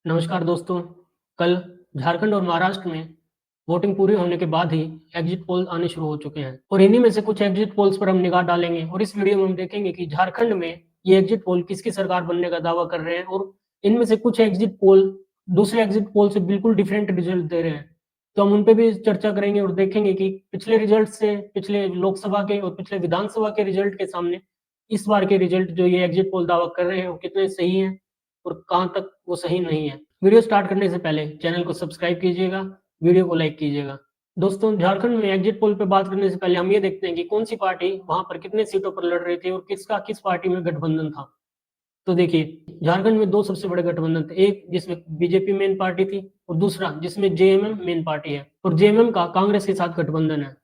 नमस्कार दोस्तों। कल झारखंड और महाराष्ट्र में वोटिंग पूरी होने के बाद ही एग्जिट पोल आने शुरू हो चुके हैं और इन्हीं में से कुछ एग्जिट पोल्स पर हम निगाह डालेंगे और इस वीडियो में हम देखेंगे कि झारखंड में ये एग्जिट पोल किसकी सरकार बनने का दावा कर रहे हैं और इनमें से कुछ एग्जिट पोल दूसरे एग्जिट पोल से बिल्कुल डिफरेंट रिजल्ट दे रहे हैं। तो हम उन पे भी चर्चा करेंगे और देखेंगे कि पिछले रिजल्ट से, पिछले लोकसभा के और पिछले विधानसभा के रिजल्ट के सामने इस बार के रिजल्ट जो ये एग्जिट पोल दावा कर रहे हैं वो कितने सही हैं और कहाँ तक वो सही नहीं है। वीडियो स्टार्ट करने से पहले चैनल को सब्सक्राइब कीजिएगा, वीडियो को लाइक कीजिएगा। दोस्तों, झारखंड में एग्जिट पोल पे बात करने से पहले हम ये देखते हैं कि कौन सी पार्टी वहां पर कितने सीटों पर लड़ रही थी और किसका किस पार्टी में गठबंधन था। तो देखिए, झारखंड में दो सबसे बड़े गठबंधन थे, एक जिसमें बीजेपी मेन पार्टी थी और दूसरा जिसमें जेएमएम मेन पार्टी है और जेएमएम का कांग्रेस के साथ गठबंधन है।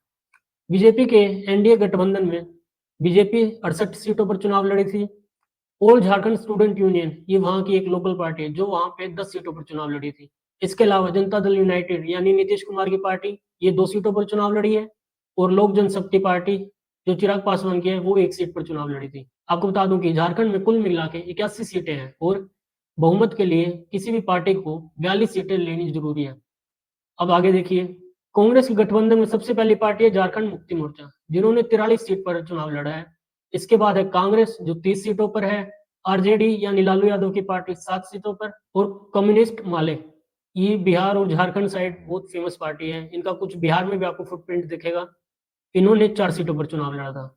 बीजेपी के एनडीए गठबंधन में बीजेपी 68 सीटों पर चुनाव लड़ी थी। ऑल झारखंड स्टूडेंट यूनियन, ये वहां की एक लोकल पार्टी है जो वहां पे 10 सीटों पर चुनाव लड़ी थी। इसके अलावा जनता दल यूनाइटेड यानी नीतीश कुमार की पार्टी, ये 2 सीटों पर चुनाव लड़ी है और लोक जनशक्ति पार्टी जो चिराग पासवान की है वो 1 सीट पर चुनाव लड़ी थी। आपको बता दूं कि झारखंड में कुल मिला के 81 सीटें हैं और बहुमत के लिए किसी भी पार्टी को 42 सीटें लेनी जरूरी है। अब आगे देखिए, कांग्रेस के गठबंधन में सबसे पहली पार्टी है झारखंड मुक्ति मोर्चा, जिन्होंने 43 सीट पर चुनाव लड़ा है। इसके बाद है कांग्रेस जो 30 सीटों पर है, आरजेडी यानी लालू यादव की पार्टी 7 सीटों पर और कम्युनिस्ट माले, ये बिहार और झारखंड साइड बहुत फेमस पार्टी है। इनका कुछ बिहार में भी आपको फुटप्रिंट दिखेगा। इन्होंने 4 सीटों पर चुनाव लड़ा था।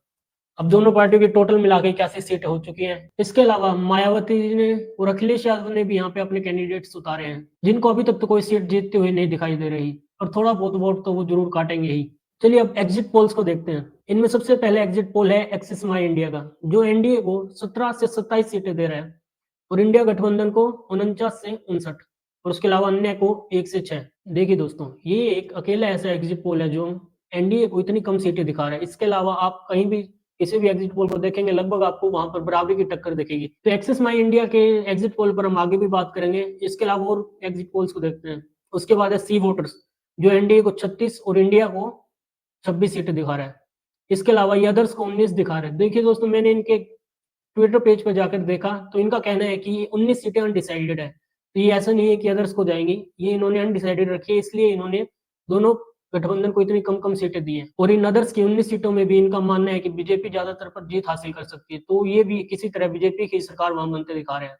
अब दोनों पार्टियों की टोटल मिला के 81 सीटें हो चुकी हैं। इसके अलावा मायावती जी ने और अखिलेश यादव ने भी यहाँ पे अपने कैंडिडेट्स उतारे हैं, जिनको अभी तक तो कोई सीट जीतते हुए नहीं दिखाई दे रही और थोड़ा बहुत वोट तो वो जरूर काटेंगे ही। चलिए अब एग्जिट पोल्स को देखते हैं। इनमें सबसे पहले एग्जिट पोल है एक्सिस माई इंडिया का, जो एनडीए को 17 से 27 सीटें दे रहा है और इंडिया गठबंधन को 49 से 59 और उसके अलावा अन्य को 1 से 6। देखिए दोस्तों, ये एक अकेला ऐसा एग्जिट पोल है जो एनडीए को इतनी कम सीटें दिखा रहा है। इसके अलावा आप कहीं भी किसी भी एग्जिट पोल को देखेंगे, लगभग आपको वहां पर बराबरी की टक्कर दिखेगी। तो एक्सिस माई इंडिया के एग्जिट पोल पर हम आगे भी बात करेंगे। इसके अलावा और एग्जिट पोल्स को देखते हैं। उसके बाद है सी वोटर्स, जो एनडीए को 36 और इंडिया को 26 सीटें दिखा रहा है। इसके अलावा ये अदर्स को 19 दिखा रहे हैं। देखिए दोस्तों, मैंने इनके ट्विटर पेज पर जाकर देखा तो इनका कहना है कि 19 सीटें अनडिसाइडेड है। तो ये ऐसा नहीं है कि अदर्स को जाएंगी, ये इन्होंने अनडिसाइडेड रखी है, इसलिए इन्होंने दोनों गठबंधन को इतनी कम कम सीटें दी है। और इन अदर्स की 19 सीटों में भी इनका मानना है कि बीजेपी ज्यादातर पर जीत हासिल कर सकती है, तो ये भी किसी तरह बीजेपी की सरकार वहां बनते दिखा रहे हैं।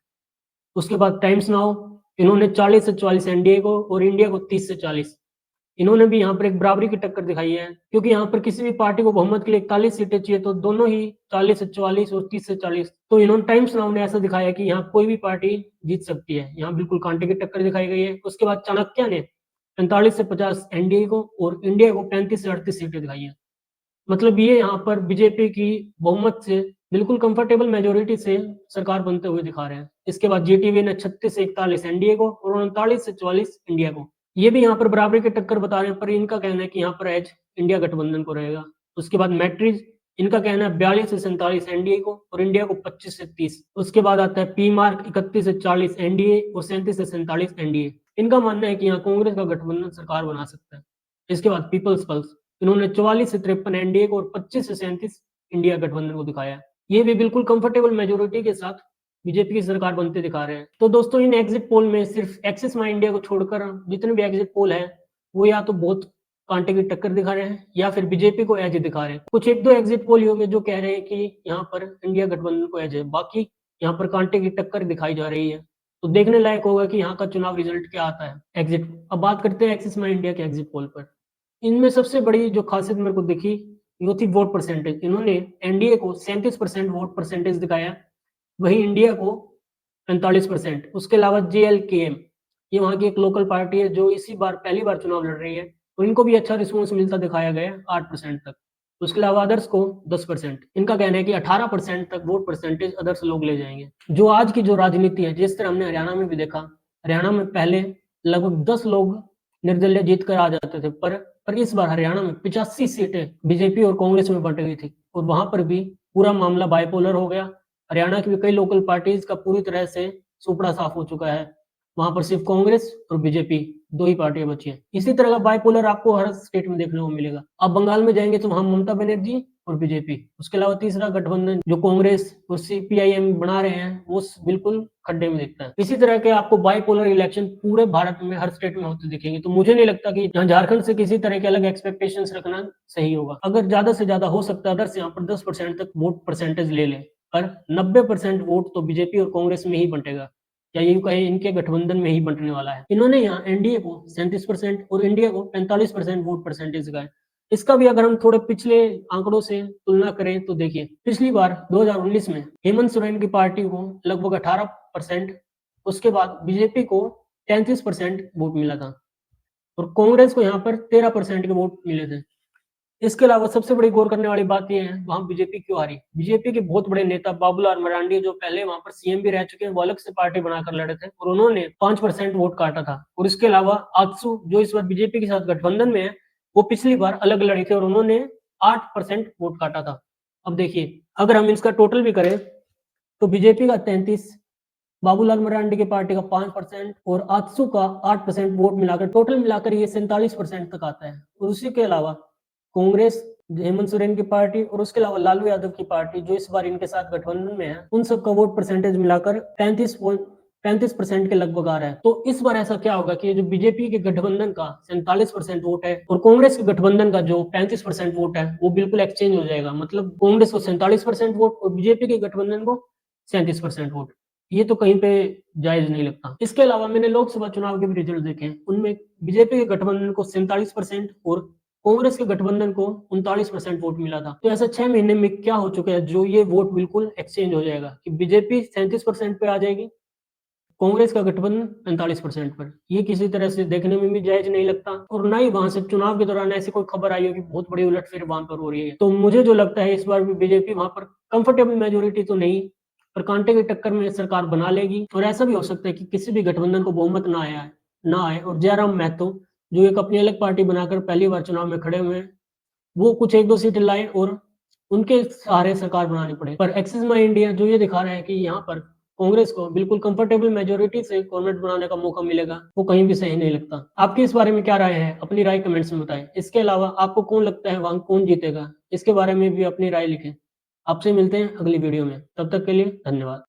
उसके बाद टाइम्स नाउ, इन्होंने 40 से 44 एनडीए को और इंडिया को 30 से 40। इन्होंने भी यहाँ पर एक बराबरी की टक्कर दिखाई है, क्योंकि यहाँ पर किसी भी पार्टी को बहुमत के लिए 41 सीटें चाहिए, तो दोनों ही 40 से 44 और 30 से 40। तो इन्होंने टाइम्स नाउ ने ऐसा दिखाया कि यहाँ कोई भी पार्टी जीत सकती है। यहाँ बिल्कुल कांटे की टक्कर दिखाई गई है। उसके बाद चाणक्य ने 45 से 50 एनडीए को और इंडिया को 35 से 38 सीटें दिखाई है। मतलब ये यहाँ पर बीजेपी की बहुमत से बिल्कुल कंफर्टेबल मेजोरिटी से सरकार बनते हुए दिखा रहे हैं। इसके बाद जीटीवी ने 36 से 41 एनडीए को और 39 से 44 इंडिया को। ये भी यहाँ पर बराबरी की टक्कर बता रहे हैं, पर इनका कहना है कि यहाँ पर एज इंडिया गठबंधन को रहेगा। उसके बाद मैट्रिज, इनका कहना है 42 से 47 एनडीए को और इंडिया को 25 से 30। उसके बाद आता है पी मार्क, 31 से 40 एनडीए और 37 से 47 एनडीए। इनका मानना है कि यहाँ कांग्रेस का गठबंधन सरकार बना सकता है। इसके बाद पीपल्स पल्स, इन्होंने 44 से 53 एनडीए को और 25 से 37 इंडिया गठबंधन को दिखाया। ये भी बिल्कुल कंफर्टेबल मेजोरिटी के साथ बीजेपी की सरकार बनते दिखा रहे हैं। तो दोस्तों, इन एग्जिट पोल में सिर्फ एक्सिस माई इंडिया को छोड़कर जितने भी एग्जिट पोल है वो या तो बहुत कांटे की टक्कर दिखा रहे हैं या फिर बीजेपी को एज दिखा रहे हैं। कुछ एक दो एग्जिट पोल होंगे जो कह रहे हैं कि यहाँ पर इंडिया गठबंधन को एज है, बाकी यहाँ पर कांटे की टक्कर दिखाई जा रही है। तो देखने लायक होगा कि यहाँ का चुनाव रिजल्ट क्या आता है एग्जिट। अब बात करते हैं एक्सिस माई इंडिया के एग्जिट पोल पर। इनमें सबसे बड़ी जो खासियत मेरे को दिखी वो थी वोट परसेंटेज। इन्होंने एनडीए को 37% वोट परसेंटेज दिखाया, वही इंडिया को 45%। उसके अलावा जेएलकेएम, ये वहां की एक लोकल पार्टी है जो इसी बार पहली बार चुनाव लड़ रही है, तो इनको भी अच्छा रिस्पॉन्स मिलता दिखाया गया 8% तक। उसके अलावा अदर्स को 10%। इनका कहना है कि 18% तक वोट परसेंटेज अदर्स लोग ले जाएंगे। जो आज की जो राजनीति है, जिस तरह हमने हरियाणा में भी देखा, हरियाणा में पहले लगभग 10 लोग निर्दलीय जीत कर आ जाते थे, पर इस बार हरियाणा में 85 सीटें बीजेपी और कांग्रेस में बंट गई थी और वहां पर भी पूरा मामला बाइपोलर हो गया। हरियाणा की भी कई लोकल पार्टीज का पूरी तरह से सुपड़ा साफ हो चुका है। वहां पर सिर्फ कांग्रेस और बीजेपी दो ही पार्टियां बची हैं। इसी तरह का बाइपोलर आपको हर स्टेट में देखने को मिलेगा। अब बंगाल में जाएंगे तो वहां ममता बनर्जी और बीजेपी। उसके अलावा तीसरा गठबंधन जो कांग्रेस और सीपीआईएम बना रहे हैं वो बिल्कुल खड्डे में दिखता है। इसी तरह के आपको बाइपोलर इलेक्शन पूरे भारत में हर स्टेट में होते दिखेंगे। तो मुझे नहीं लगता कि यहाँ झारखंड से किसी तरह के अलग एक्सपेक्टेशंस रखना सही होगा। अगर ज्यादा से ज्यादा हो सकता है अदर्स यहाँ पर 10% तक वोट परसेंटेज ले लें, पर 90% वोट तो बीजेपी और कांग्रेस में ही बंटेगा, या यूं कहें इनके गठबंधन में ही बंटने वाला है। इन्होंने यहाँ एनडीए को 37% और इंडिया को 45% वोट परसेंटेज का है। इसका भी अगर हम थोड़े पिछले आंकड़ों से तुलना करें तो देखिए, पिछली बार 2019 में हेमंत सोरेन की पार्टी को लगभग 18%, उसके बाद बीजेपी को 33% वोट मिला था और कांग्रेस को यहाँ पर 13% के वोट मिले थे। इसके अलावा सबसे बड़ी गौर करने वाली बात यह है वहां बीजेपी क्यों हारी। बीजेपी के बहुत बड़े नेता बाबूलाल मरांडी जो पहले वहां पर सीएम भी रह चुके हैं, वो अलग से पार्टी बनाकर लड़े थे और उन्होंने 5% वोट काटा था। और इसके अलावा आजसू जो इस बार बीजेपी के साथ गठबंधन में है, वो पिछली बार अलग लड़े थे और उन्होंने 8% वोट काटा था। अब देखिए, अगर हम इसका टोटल भी करें तो बीजेपी का 33, बाबूलाल मरांडी की पार्टी का 5% और आजसू का 8% वोट मिलाकर टोटल मिलाकर ये 47% तक आता है। और उसी के अलावा कांग्रेस, हेमंत सोरेन की पार्टी और उसके अलावा लालू यादव की पार्टी जो इस बार इनके साथ गठबंधन में है, उन सबका वोट परसेंटेज मिलाकर 35% के लगभग आ रहा है। तो इस बार ऐसा क्या होगा कि जो बीजेपी के गठबंधन का 47% वोट है और कांग्रेस के गठबंधन का जो 35% वोट है वो बिल्कुल एक्सचेंज हो जाएगा। मतलब कांग्रेस को 47% वोट और बीजेपी के गठबंधन को 37% वोट। ये तो कहीं पे जायज नहीं लगता। इसके अलावा मैंने लोकसभा चुनाव के भी रिजल्ट देखे हैं, उनमें बीजेपी के गठबंधन को 47% और कांग्रेस के गठबंधन को 39% वोट मिला था। तो ऐसा 6 महीने में क्या हो चुका है जो ये वोट बिल्कुल एक्सचेंज हो जाएगा कि बीजेपी 37% पे आ जाएगी, कांग्रेस का गठबंधन 45% पर। ये किसी तरह से देखने में भी जायज नहीं लगता और ना ही वहां से चुनाव के दौरान ऐसी कोई खबर आई हो कि बहुत बड़ी उलटफेर वहां पर हो रही है। तो मुझे जो लगता है इस बार भी बीजेपी वहां पर कंफर्टेबल मेजोरिटी तो नहीं पर कांटे की टक्कर में सरकार बना लेगी। और ऐसा भी हो सकता है कि किसी भी गठबंधन को बहुमत ना आए और जयराम महतो जो एक अपनी अलग पार्टी बनाकर पहली बार चुनाव में खड़े हुए हैं, वो कुछ 1-2 सीटें लाए और उनके सहारे सरकार बनानी पड़े। पर एक्सिस माई इंडिया जो ये दिखा रहा है कि यहाँ पर कांग्रेस को बिल्कुल कंफर्टेबल मेजोरिटी से गवर्नमेंट बनाने का मौका मिलेगा, वो कहीं भी सही नहीं लगता। आपकी इस बारे में क्या राय है? अपनी राय कमेंट्स में बताएं। इसके अलावा आपको कौन लगता है वहां कौन जीतेगा, इसके बारे में भी अपनी राय लिखें। आपसे मिलते हैं अगली वीडियो में, तब तक के लिए धन्यवाद।